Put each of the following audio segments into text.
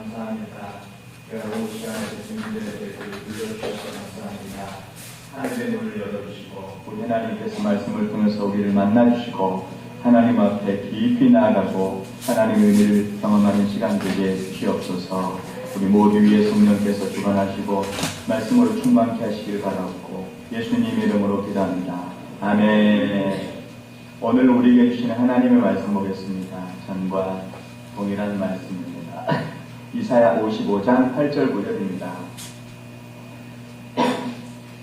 감사합니다. 여러분 시간에 주님들의 대를 불러주셔서 감사합니다. 하늘의 문을 열어주시고 우리 하나님께서 말씀을 통해서 우리를 만나주시고 하나님 앞에 깊이 나아가고 하나님의 의미를 경험하는 시간 되게 주시옵소서. 우리 모두 위에 성령께서 주관하시고 말씀으로 충만케 하시길 바라고 예수님 이름으로 기도합니다. 아멘. 오늘 우리에게 주시는 하나님의 말씀 보겠습니다. 전과 동일한 말씀입니다. 이사야 55장 8절 9절입니다.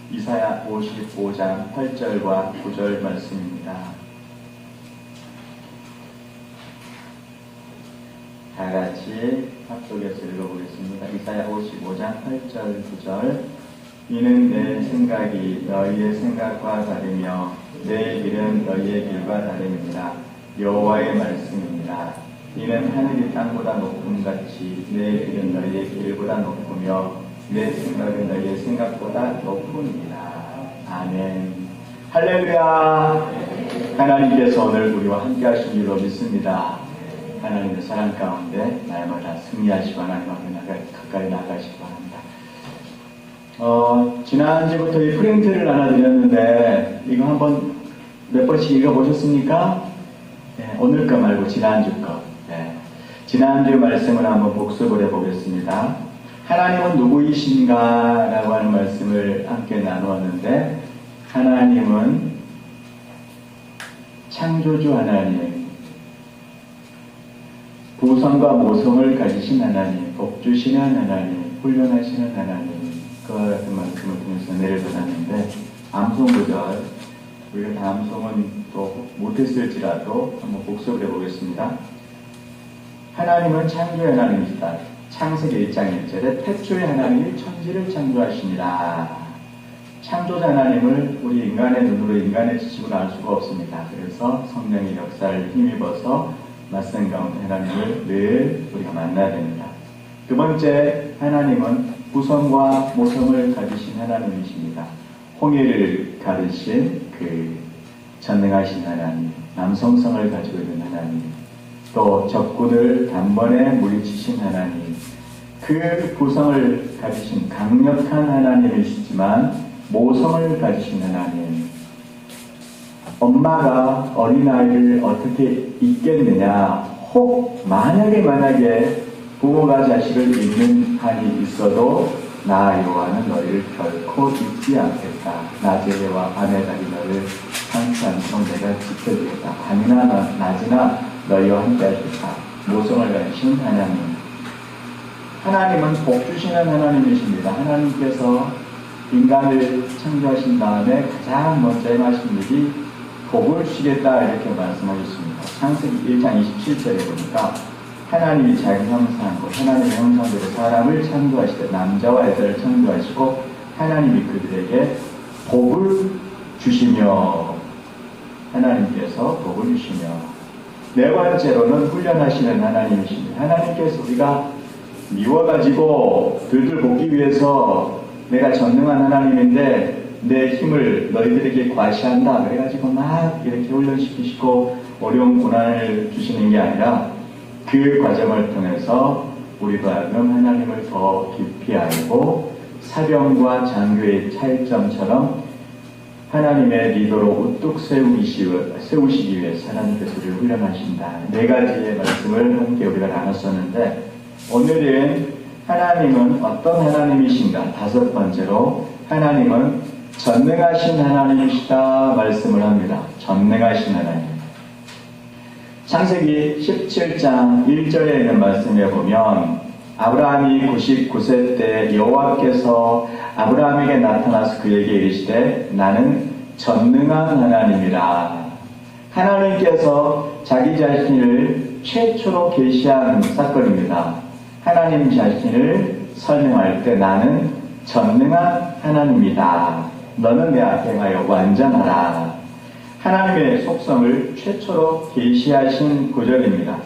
이사야 55장 8절과 9절 말씀입니다. 다 같이 합독해서 읽어보겠습니다. 이사야 55장 8절 9절. 이는 내 생각이 너희의 생각과 다르며 내 길은 너희의 길과 다름이니라. 여호와의 말씀입니다. 이는 하늘이 땅보다 높음같이 내 길은 너희의 길보다 높으며 내 생각은 너희의 생각보다 높으니라. 아멘. 할렐루야. 하나님께서 오늘 우리와 함께 하신 줄로 믿습니다. 하나님의 사랑 가운데 날마다 승리하시고 하나님 앞에 가까이 나가시기 바랍니다. 지난주부터 이 프린트를 하나 드렸는데 이거 한번 몇 번씩 읽어보셨습니까? 네, 오늘 거 말고 지난주 거. 네. 지난주 말씀을 한번 복습을 해보겠습니다. 하나님은 누구이신가? 라고 하는 말씀을 함께 나누었는데 하나님은 창조주 하나님, 부성과 모성을 가지신 하나님, 복주시는 하나님, 훈련하시는 하나님, 그와 같은 말씀을 통해서 내려받았는데 암송구절, 우리가 다 암송은 또 못했을지라도 한번 복습을 해보겠습니다. 하나님은 창조의 하나님이시다. 창세기 1장 1절에 태초의 하나님이 천지를 창조하시니라. 창조자 하나님을 우리 인간의 눈으로 인간의 지식으로 알 수가 없습니다. 그래서 성령의 역사를 힘입어서 맞선 가운데 하나님을 늘 우리가 만나야 됩니다. 두 번째, 하나님은 부성과 모성을 가지신 하나님이십니다. 홍해를 가르신 그 전능하신 하나님, 남성성을 가지고 있는 하나님, 또 적군을 단번에 물리치신 하나님, 그 부성을 가지신 강력한 하나님이시지만 모성을 가지신 하나님. 엄마가 어린아이를 어떻게 잊겠느냐? 혹 만약에 부모가 자식을 잊는 한이 있어도 나 여호와는 너희를 결코 잊지 않겠다. 낮의 해와 밤의 달이 너를 상치 않도록 내가 지켜주겠다. 밤이나 낮이나 너희와 함께 하겠다. 모성을 가지신 하나님. 하나님은 복 주시는 하나님이십니다. 하나님께서 인간을 창조하신 다음에 가장 먼저 행하신 일이 복을 주시겠다 이렇게 말씀하셨습니다. 창세기 1장 27절에 보니까 하나님이 자기 형상으로 하나님의 형상대로 사람을 창조하시되 남자와 여자를 창조하시고 하나님이 그들에게 복을 주시며 하나님께서 복을 주시며 네 번째로는 훈련하시는 하나님이십니다. 하나님께서 우리가 미워가지고 들들 볶기 위해서 내가 전능한 하나님인데 내 힘을 너희들에게 과시한다 그래가지고 막 이렇게 훈련시키시고 어려운 고난을 주시는 게 아니라 그 과정을 통해서 우리도 하여금 하나님을 더 깊이 알고 사병과 장교의 차이점처럼 하나님의 리더로 우뚝 세우시기 위해서 하나님께서 우리를 훈련하신다. 네 가지의 말씀을 함께 우리가 나눴었는데 오늘은 하나님은 어떤 하나님이신가? 다섯 번째로 하나님은 전능하신 하나님이시다 말씀을 합니다. 전능하신 하나님. 창세기 17장 1절에 있는 말씀에 보면 아브라함이 99세 때 여호와께서 아브라함에게 나타나서 그에게 이르시되 나는 전능한 하나님이라. 하나님께서 자기 자신을 최초로 계시한 사건입니다. 하나님 자신을 설명할 때 나는 전능한 하나님이다. 너는 내 앞에 가여 완전하라. 하나님의 속성을 최초로 계시하신 구절입니다.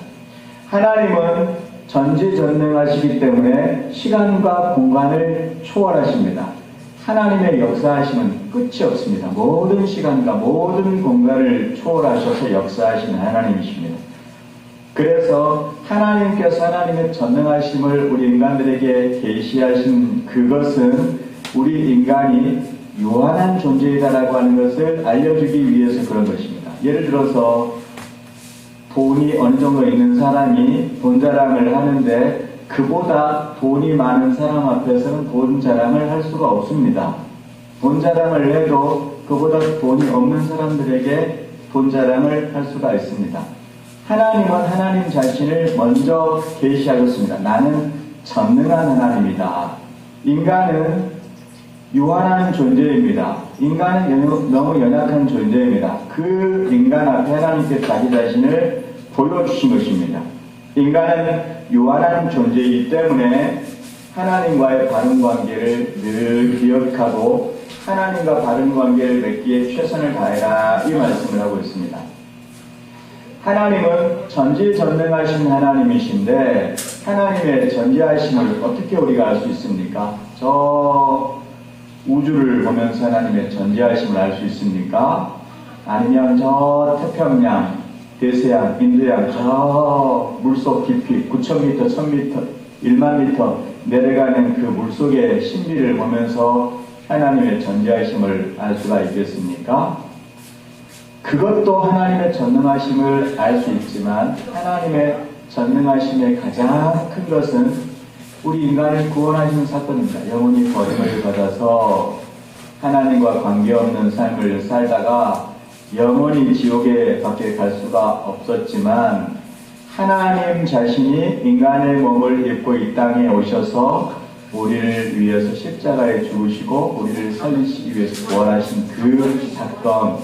하나님은 전지전능하시기 때문에 시간과 공간을 초월하십니다. 하나님의 역사하심은 끝이 없습니다. 모든 시간과 모든 공간을 초월하셔서 역사하시는 하나님이십니다. 그래서 하나님께서 하나님의 전능하심을 우리 인간들에게 계시하신 그것은 우리 인간이 유한한 존재이다라고 하는 것을 알려주기 위해서 그런 것입니다. 예를 들어서 돈이 어느 정도 있는 사람이 돈 자랑을 하는데 그보다 돈이 많은 사람 앞에서는 돈 자랑을 할 수가 없습니다. 돈 자랑을 해도 그보다 돈이 없는 사람들에게 돈 자랑을 할 수가 있습니다. 하나님은 하나님 자신을 먼저 계시하셨습니다. 나는 전능한 하나님이다. 인간은 유한한 존재입니다. 인간은 너무 연약한 존재입니다. 그 인간 앞에 하나님께 자기 자신을 보여주신 것입니다. 인간은 유한한 존재이기 때문에 하나님과의 바른 관계를 늘 기억하고 하나님과 바른 관계를 맺기에 최선을 다해라 이 말씀을 하고 있습니다. 하나님은 전지전능하신 하나님이신데 하나님의 전지하심을 어떻게 우리가 알 수 있습니까? 저 우주를 보면서 하나님의 전지하심을 알 수 있습니까? 아니면 저 태평양, 대서양, 인도양 저 물속 깊이 9,000m, 1,000m, 1만 m 내려가는 그 물속의 신비를 보면서 하나님의 전지하심을 알 수가 있겠습니까? 그것도 하나님의 전능하심을 알 수 있지만 하나님의 전능하심의 가장 큰 것은 우리 인간을 구원하시는 사건입니다. 영혼이 버림을 받아서 하나님과 관계없는 삶을 살다가 영원히 지옥에 밖에 갈 수가 없었지만 하나님 자신이 인간의 몸을 입고 이 땅에 오셔서 우리를 위해서 십자가에 죽으시고 우리를 살리시기 위해서 부활하신 그 사건,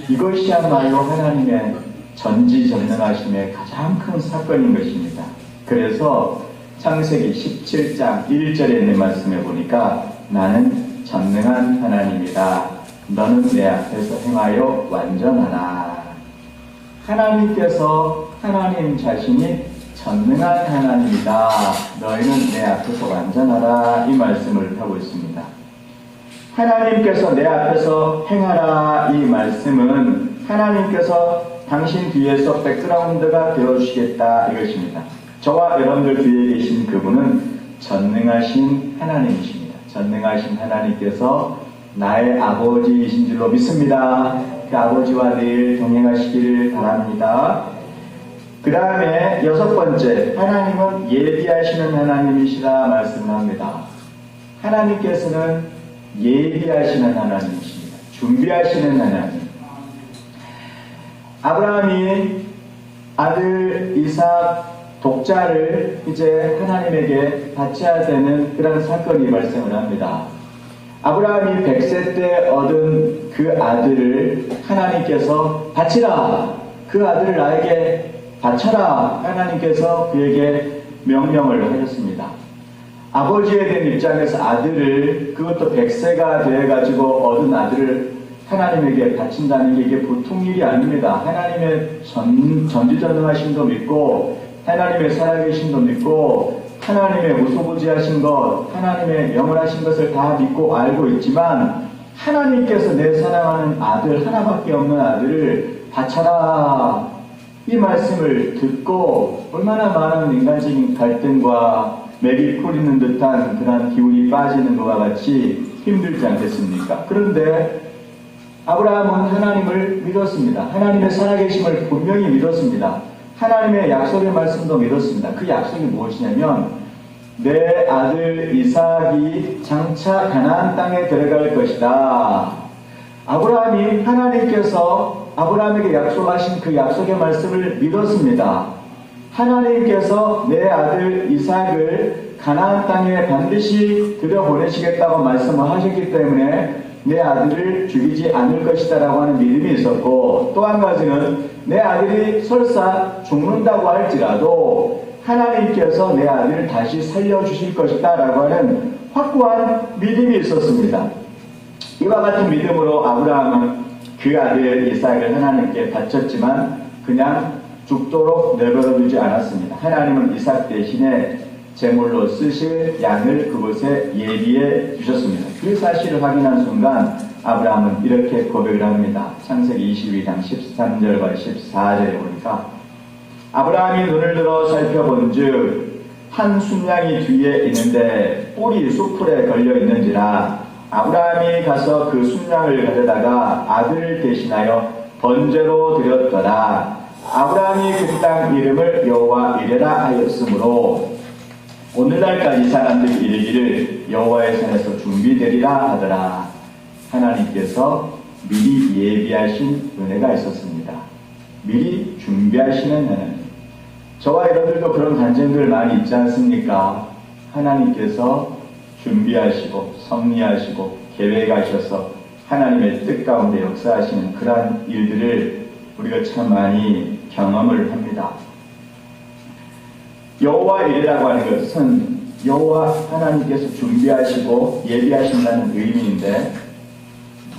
이것이야말로 하나님의 전지전능하심의 가장 큰 사건인 것입니다. 그래서 창세기 17장 1절에 있는 말씀에 보니까 나는 전능한 하나님이다. 너는 내 앞에서 행하여 완전하라. 하나님께서 하나님 자신이 전능한 하나님이다. 너희는 내 앞에서 완전하라. 이 말씀을 하고 있습니다. 하나님께서 내 앞에서 행하라. 이 말씀은 하나님께서 당신 뒤에서 백그라운드가 되어주시겠다. 이것입니다. 저와 여러분들 뒤에 계신 그분은 전능하신 하나님이십니다. 전능하신 하나님께서 나의 아버지이신 줄로 믿습니다. 그 아버지와 늘 동행하시기를 바랍니다. 그 다음에 6번째, 하나님은 예비하시는 하나님이시라 말씀합니다. 하나님께서는 예비하시는 하나님이십니다. 준비하시는 하나님. 아브라함이 아들 이삭 독자를 이제 하나님에게 바쳐야 되는 그런 사건이 발생을 합니다. 아브라함이 100세 때 얻은 그 아들을 하나님께서 바치라. 그 아들을 나에게 바쳐라. 하나님께서 그에게 명령을 하셨습니다. 아버지에 대한 입장에서 아들을, 그것도 100세가 되어가지고 얻은 아들을 하나님에게 바친다는 게 이게 보통 일이 아닙니다. 하나님의 전지전능하심도 믿고 하나님의 살아계심도 믿고 하나님의 무소부지하신 것, 하나님의 영원하신 것을 다 믿고 알고 있지만 하나님께서 내 사랑하는 아들, 하나밖에 없는 아들을 바쳐라. 이 말씀을 듣고 얼마나 많은 인간적인 갈등과 맥이 풀리는 듯한 그런 기운이 빠지는 것과 같이 힘들지 않겠습니까? 그런데 아브라함은 하나님을 믿었습니다. 하나님의 살아계심을 분명히 믿었습니다. 하나님의 약속의 말씀도 믿었습니다. 그 약속이 무엇이냐면 내 아들 이삭이 장차 가나안 땅에 들어갈 것이다. 아브라함이 하나님께서 아브라함에게 약속하신 그 약속의 말씀을 믿었습니다. 하나님께서 내 아들 이삭을 가나안 땅에 반드시 들여보내시겠다고 말씀을 하셨기 때문에 내 아들을 죽이지 않을 것이다 라고 하는 믿음이 있었고, 또 한 가지는 내 아들이 설사 죽는다고 할지라도 하나님께서 내 아들을 다시 살려주실 것이다 라고 하는 확고한 믿음이 있었습니다. 이와 같은 믿음으로 아브라함은 그 아들 이삭을 하나님께 바쳤지만 그냥 죽도록 내버려두지 않았습니다. 하나님은 이삭 대신에 제물로 쓰실 양을 그곳에 예비해 주셨습니다. 그 사실을 확인한 순간 아브라함은 이렇게 고백을 합니다. 창세기 22장 13절과 14절에 보니까 아브라함이 눈을 들어 살펴본즉 한 순양이 뒤에 있는데 뿔이 숲풀에 걸려 있는지라 아브라함이 가서 그 순양을 가져다가 아들을 대신하여 번제로 드렸더라. 아브라함이 그 땅 이름을 여호와 이레라 하였으므로 오늘날까지 사람들이 이르기를 여호와의 산에서 준비되리라 하더라. 하나님께서 미리 예비하신 은혜가 있었습니다. 미리 준비하시는 하나님. 저와 여러분들도 그런 간증들 많이 있지 않습니까? 하나님께서 준비하시고 섭리하시고 계획하셔서 하나님의 뜻 가운데 역사하시는 그러한 일들을 우리가 참 많이 경험을 합니다. 여호와 이레라고 하는 것은 여호와 하나님께서 준비하시고 예비하신다는 의미인데,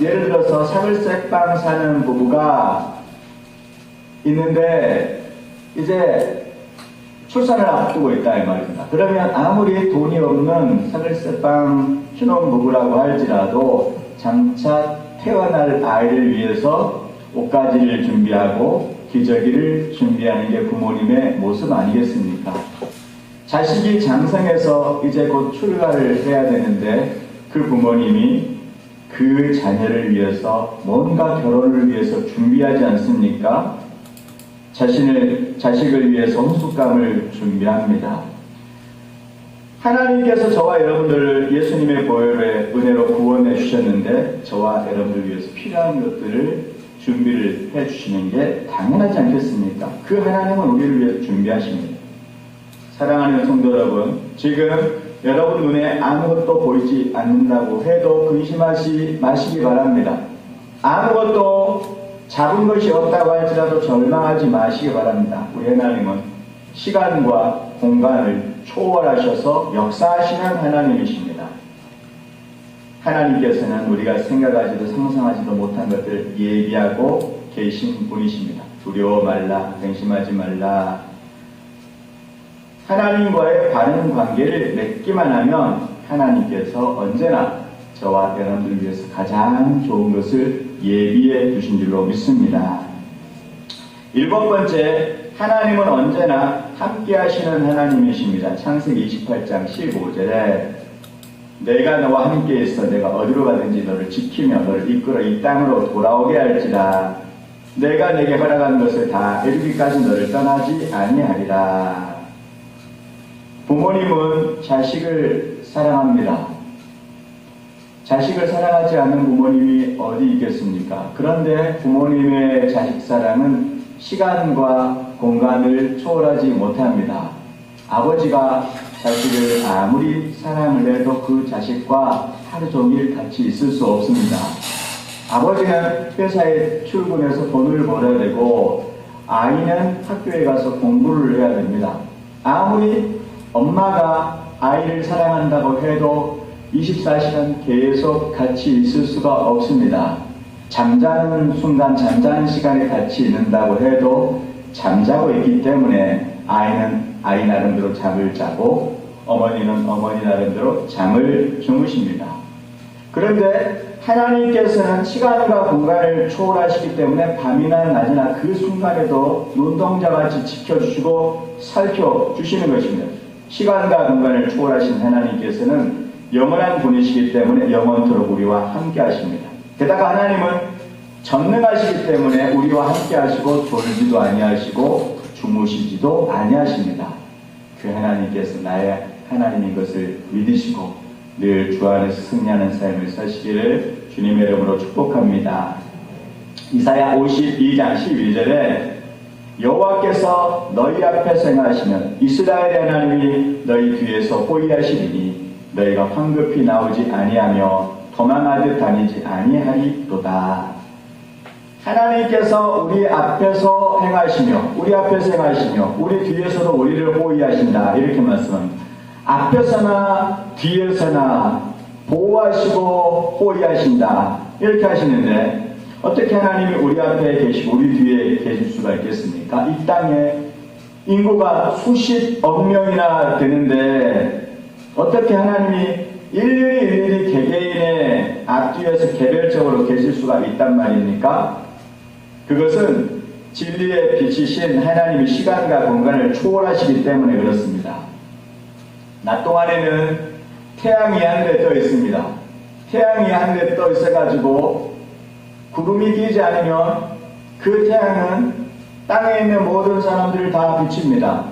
예를 들어서 사글색방 사는 부부가 있는데 이제 출산을 앞두고 있다 이 말입니다. 그러면 아무리 돈이 없는 사글색방 신혼부부라고 할지라도 장차 태어날 아이를 위해서 옷가지를 준비하고 기저귀를 준비하는 게 부모님의 모습 아니겠습니까? 자식이 장성해서 이제 곧 출가를 해야 되는데 그 부모님이 그 자녀를 위해서 뭔가 결혼을 위해서 준비하지 않습니까? 자식을 위해서 혼숙감을 준비합니다. 하나님께서 저와 여러분들을 예수님의 보혈의 은혜로 구원해 주셨는데 저와 여러분들 위해서 필요한 것들을 준비를 해 주시는 게 당연하지 않겠습니까? 그 하나님은 우리를 위해서 준비하십니다. 사랑하는 성도 여러분, 지금 여러분 눈에 아무것도 보이지 않는다고 해도 근심하지 마시기 바랍니다. 아무것도 잡은 것이 없다고 할지라도 절망하지 마시기 바랍니다. 우리 하나님은 시간과 공간을 초월하셔서 역사하시는 하나님이십니다. 하나님께서는 우리가 생각하지도 상상하지도 못한 것들을 예비하고 계신 분이십니다. 두려워 말라, 근심하지 말라. 하나님과의 바른 관계를 맺기만 하면 하나님께서 언제나 저와 여러분들을 위해서 가장 좋은 것을 예비해 두신 줄로 믿습니다. 7번째, 하나님은 언제나 함께 하시는 하나님이십니다. 창세기 28장 15절에 내가 너와 함께 있어 내가 어디로 가든지 너를 지키며 너를 이끌어 이 땅으로 돌아오게 할지라 내가 내게 허락한 것을 다 이루기까지 너를 떠나지 아니하리라. 부모님은 자식을 사랑합니다. 자식을 사랑하지 않는 부모님이 어디 있겠습니까? 그런데 부모님의 자식 사랑은 시간과 공간을 초월하지 못합니다. 아버지가 자식을 아무리 사랑을 해도 그 자식과 하루 종일 같이 있을 수 없습니다. 아버지는 회사에 출근해서 돈을 벌어야 되고 아이는 학교에 가서 공부를 해야 됩니다. 아무리 엄마가 아이를 사랑한다고 해도 24시간 계속 같이 있을 수가 없습니다. 잠자는 순간, 잠자는 시간에 같이 있는다고 해도 잠자고 있기 때문에 아이는 아이 나름대로 잠을 자고 어머니는 어머니 나름대로 잠을 주무십니다. 그런데 하나님께서는 시간과 공간을 초월하시기 때문에 밤이나 낮이나 그 순간에도 눈동자같이 지켜주시고 살펴주시는 것입니다. 시간과 공간을 초월하신 하나님께서는 영원한 분이시기 때문에 영원토록 우리와 함께 하십니다. 게다가 하나님은 전능하시기 때문에 우리와 함께 하시고 졸지도 아니하시고 주무시지도 아니하십니다. 그 하나님께서 나의 하나님인 것을 믿으시고 늘 주 안에서 승리하는 삶을 사시기를 주님의 이름으로 축복합니다. 이사야 52장 12절에 여호와께서 너희 앞에서 행하시면 이스라엘의 하나님이 너희 뒤에서 호위하시리니 너희가 황급히 나오지 아니하며 도망하듯 다니지 아니하리로다. 하나님께서 우리 앞에서 행하시며 우리 뒤에서도 우리를 호위하신다. 이렇게 말씀합니다. 앞에서나 뒤에서나 보호하시고 호위하신다. 이렇게 하시는데 어떻게 하나님이 우리 앞에 계시고 우리 뒤에 계실 수가 있겠습니까? 이 땅에 인구가 수십억 명이나 되는데 어떻게 하나님이 일일이 개개인의 앞뒤에서 개별적으로 계실 수가 있단 말입니까? 그것은 진리의 빛이신 하나님이 시간과 공간을 초월하시기 때문에 그렇습니다. 낮 동안에는 태양이 하늘에 떠 있습니다. 태양이 하늘에 떠 있어가지고 구름이 끼지 않으면 그 태양은 땅에 있는 모든 사람들을 다 비칩니다.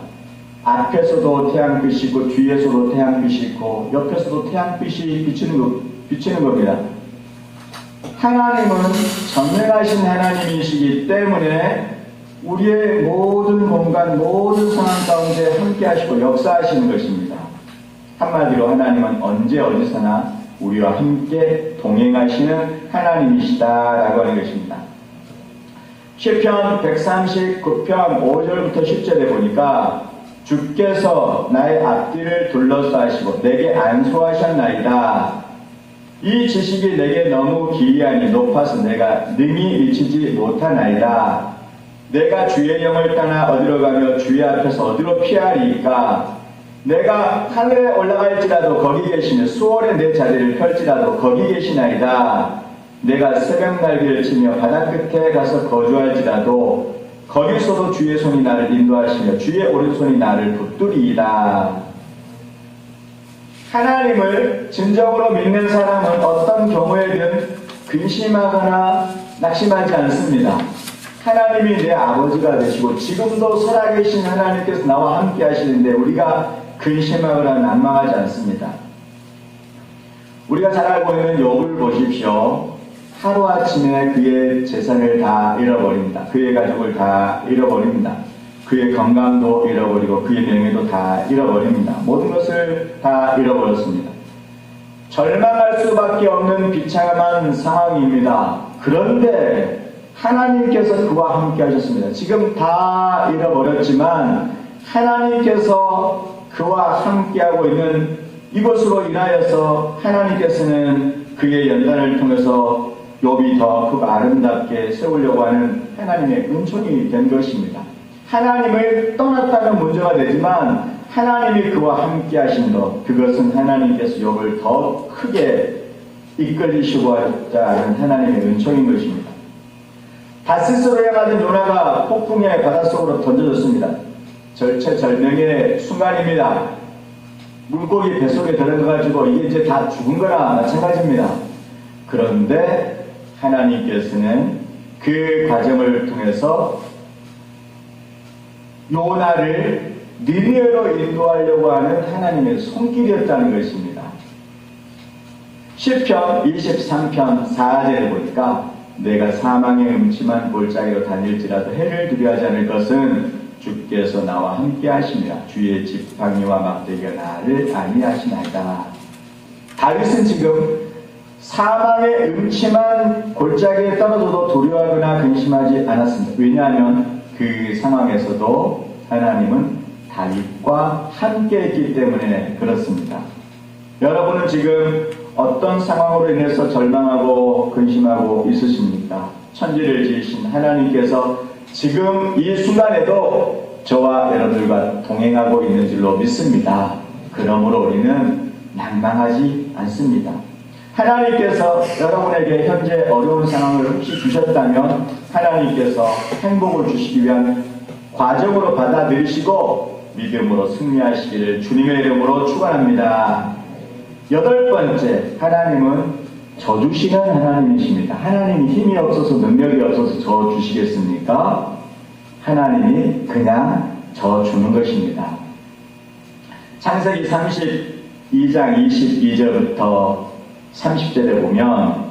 앞에서도 태양빛이 있고 뒤에서도 태양빛이 있고 옆에서도 태양빛이 비치는 겁니다. 하나님은 전능하신 하나님이시기 때문에 우리의 모든 공간, 모든 상황 가운데 함께 하시고 역사하시는 것입니다. 한마디로 하나님은 언제 어디서나 우리와 함께 동행하시는 하나님이시다라고 하는 것입니다. 시편 139편 5절부터 10절에 보니까 주께서 나의 앞뒤를 둘러싸시고 내게 안수하셨나이다. 이 지식이 내게 너무 기이하니 높아서 내가 능히 미치지 못하나이다. 내가 주의 영을 떠나 어디로 가며 주의 앞에서 어디로 피하리이까. 내가 하늘에 올라갈지라도 거기 계시며 수월에 내 자리를 펼지라도 거기 계시나이다. 내가 새벽 날개를 치며 바다 끝에 가서 거주할지라도 거기서도 주의 손이 나를 인도하시며 주의 오른손이 나를 붙들이이다. 하나님을 진정으로 믿는 사람은 어떤 경우에든 근심하거나 낙심하지 않습니다. 하나님이 내 아버지가 되시고 지금도 살아계신 하나님께서 나와 함께 하시는데 우리가 근심하거나 난망하지 않습니다. 우리가 잘 알고 있는 욥을 보십시오. 하루아침에 그의 재산을 다 잃어버립니다. 그의 가족을 다 잃어버립니다. 그의 건강도 잃어버리고 그의 명예도 다 잃어버립니다. 모든 것을 다 잃어버렸습니다. 절망할 수밖에 없는 비참한 상황입니다. 그런데 하나님께서 그와 함께 하셨습니다. 지금 다 잃어버렸지만 하나님께서 그와 함께하고 있는 이것으로 인하여서 하나님께서는 그의 연단을 통해서 욥이 더 크고 아름답게 세우려고 하는 하나님의 은총이 된 것입니다. 하나님을 떠났다는 문제가 되지만 하나님이 그와 함께 하신 것, 그것은 하나님께서 욥을 더 크게 이끌리시고자 하는 하나님의 은총인 것입니다. 다시스로 향하던 요나가 폭풍의 바닷속으로 던져졌습니다. 절체절명의 순간입니다. 물고기 뱃속에 들어가가지고 이게 이제 다 죽은 거나 마찬가지입니다. 그런데 하나님께서는 그 과정을 통해서 요나를 니느웨로 인도하려고 하는 하나님의 손길이었다는 것입니다. 시편 23편 4절에 보니까 내가 사망의 음침한 골짜기로 다닐지라도 해를 두려워하지 않을 것은 주께서 나와 함께 하시며 주의 지팡이와 막대기가 나를 안위하시나이다. 다윗은 지금 사망의 음침한 골짜기에 떨어져도 두려워하거나 근심하지 않았습니다. 왜냐하면 그 상황에서도 하나님은 다윗과 함께했기 때문에 그렇습니다. 여러분은 지금 어떤 상황으로 인해서 절망하고 근심하고 있으십니까? 천지를 지으신 하나님께서 지금 이 순간에도 저와 여러분들과 동행하고 있는 줄로 믿습니다. 그러므로 우리는 난망하지 않습니다. 하나님께서 여러분에게 현재 어려운 상황을 혹시 주셨다면 하나님께서 행복을 주시기 위한 과정으로 받아들이시고 믿음으로 승리하시기를 주님의 이름으로 축원합니다. 8번째, 하나님은 져주시는 하나님이십니다. 하나님이 힘이 없어서 능력이 없어서 져주시겠습니까? 하나님이 그냥 져주는 것입니다. 창세기 32장 22절부터 30절에 보면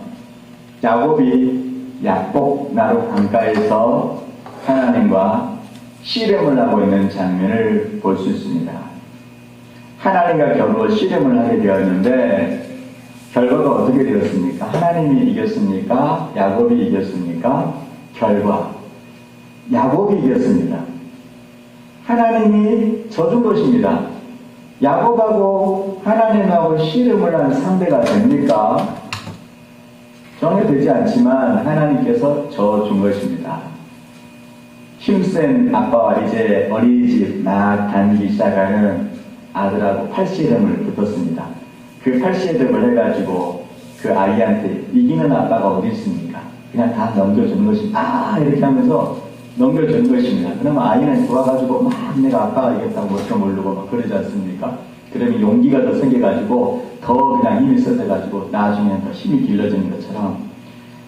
야곱이 야복 나루 강가에서 하나님과 씨름을 하고 있는 장면을 볼 수 있습니다. 하나님과 겨루 씨름을 하게 되었는데 결과가 어떻게 되었습니까? 하나님이 이겼습니까? 야곱이 이겼습니까? 결과 야곱이 이겼습니다. 하나님이 져준 것입니다. 야곱하고 하나님하고 씨름을 한 상대가 됩니까? 전혀 되지 않지만 하나님께서 져준 것입니다. 힘센 아빠와 이제 어린이집 막 다니기 시작하는 아들하고 팔씨름을 붙었습니다. 그 팔씨름을 해가지고 그 아이한테 이기는 아빠가 어디 있습니까? 그냥 다 넘겨주는 것입니다. 이렇게 하면서 넘겨주는 것입니다. 그러면 아이는 좋아가지고 막 내가 아빠가 이겼다고 멋져 모르고 막 그러지 않습니까? 그러면 용기가 더 생겨가지고 더 그냥 힘이 쏟아가지고 나중에는 더 힘이 길러지는 것처럼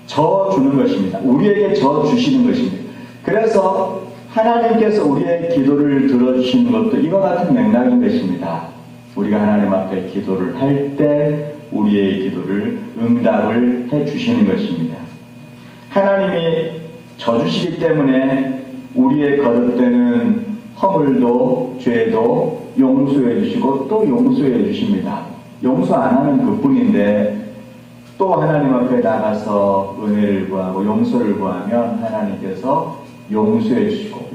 저 주는 것입니다. 우리에게 저 주시는 것입니다. 그래서 하나님께서 우리의 기도를 들어주시는 것도 이와 같은 맥락인 것입니다. 우리가 하나님 앞에 기도를 할 때 우리의 기도를 응답을 해 주시는 것입니다. 하나님이 져주시기 때문에 우리의 거듭되는 허물도 죄도 용서해 주시고 또 용서해 주십니다. 용서 안 하는 그뿐인데 또 하나님 앞에 나가서 은혜를 구하고 용서를 구하면 하나님께서 용서해 주시고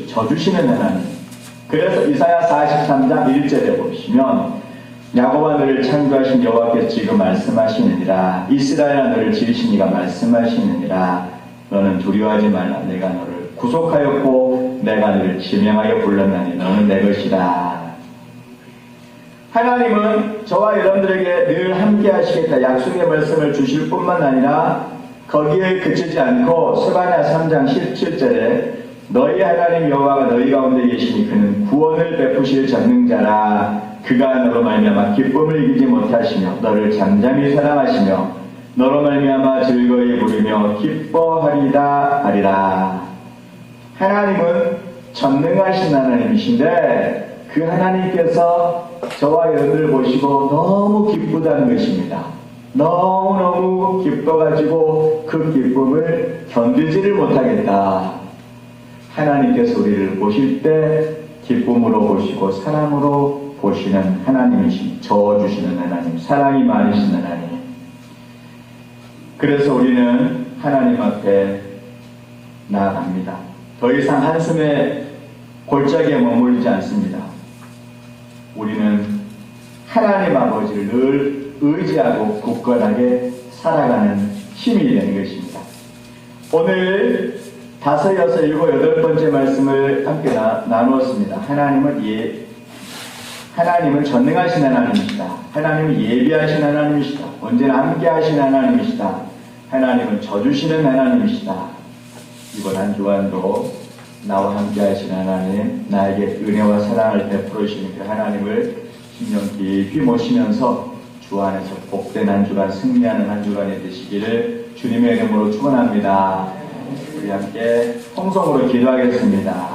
져주시는 하나님. 그래서 이사야 43장 1절에 보시면 야곱아 너를 창조하신 여호와께서 지금 말씀하시느니라. 이스라엘아 너를 지으신 이가 말씀하시느니라. 너는 두려워하지 말라. 내가 너를 구속하였고 내가 너를 지명하여 불렀나니 너는 내 것이다. 하나님은 저와 여러분들에게 늘 함께 하시겠다 약속의 말씀을 주실 뿐만 아니라 거기에 그치지 않고 스바냐 3장 17절에 너희 하나님 여호와가 너희 가운데 계시니 그는 구원을 베푸실 전능자라. 그가 너로 말미암아 기쁨을 이기지 못하시며 너를 잠잠히 사랑하시며 너로 말미암아 즐거이 부르며 기뻐하리다 하리라. 하나님은 전능하신 하나님이신데 그 하나님께서 저와 여러분을 보시고 너무 기쁘다는 것입니다. 너무너무 기뻐가지고 그 기쁨을 견디지를 못하겠다. 하나님께서 우리를 보실 때 기쁨으로 보시고 사랑으로 보시는 하나님이신, 저어주시는 하나님, 사랑이 많으신 하나님. 그래서 우리는 하나님 앞에 나아갑니다. 더 이상 한숨에 골짜기에 머물지 않습니다. 우리는 하나님 아버지를 늘 의지하고 굳건하게 살아가는 힘이 되는 것입니다. 오늘 5, 6, 7, 8번째 말씀을 함께 나누었습니다. 하나님은 전능하신 하나님이시다. 하나님은 예비하신 하나님이시다. 언제나 함께 하신 하나님이시다. 하나님은 져주시는 하나님이시다. 이번 한 주간도 나와 함께 하신 하나님, 나에게 은혜와 사랑을 베풀어 주시는 그 하나님을 심령 깊이 모시면서 주 안에서 복된 한 주간, 승리하는 한 주간이 되시기를 주님의 이름으로 축원합니다. 우리 함께 통성으로 기도하겠습니다.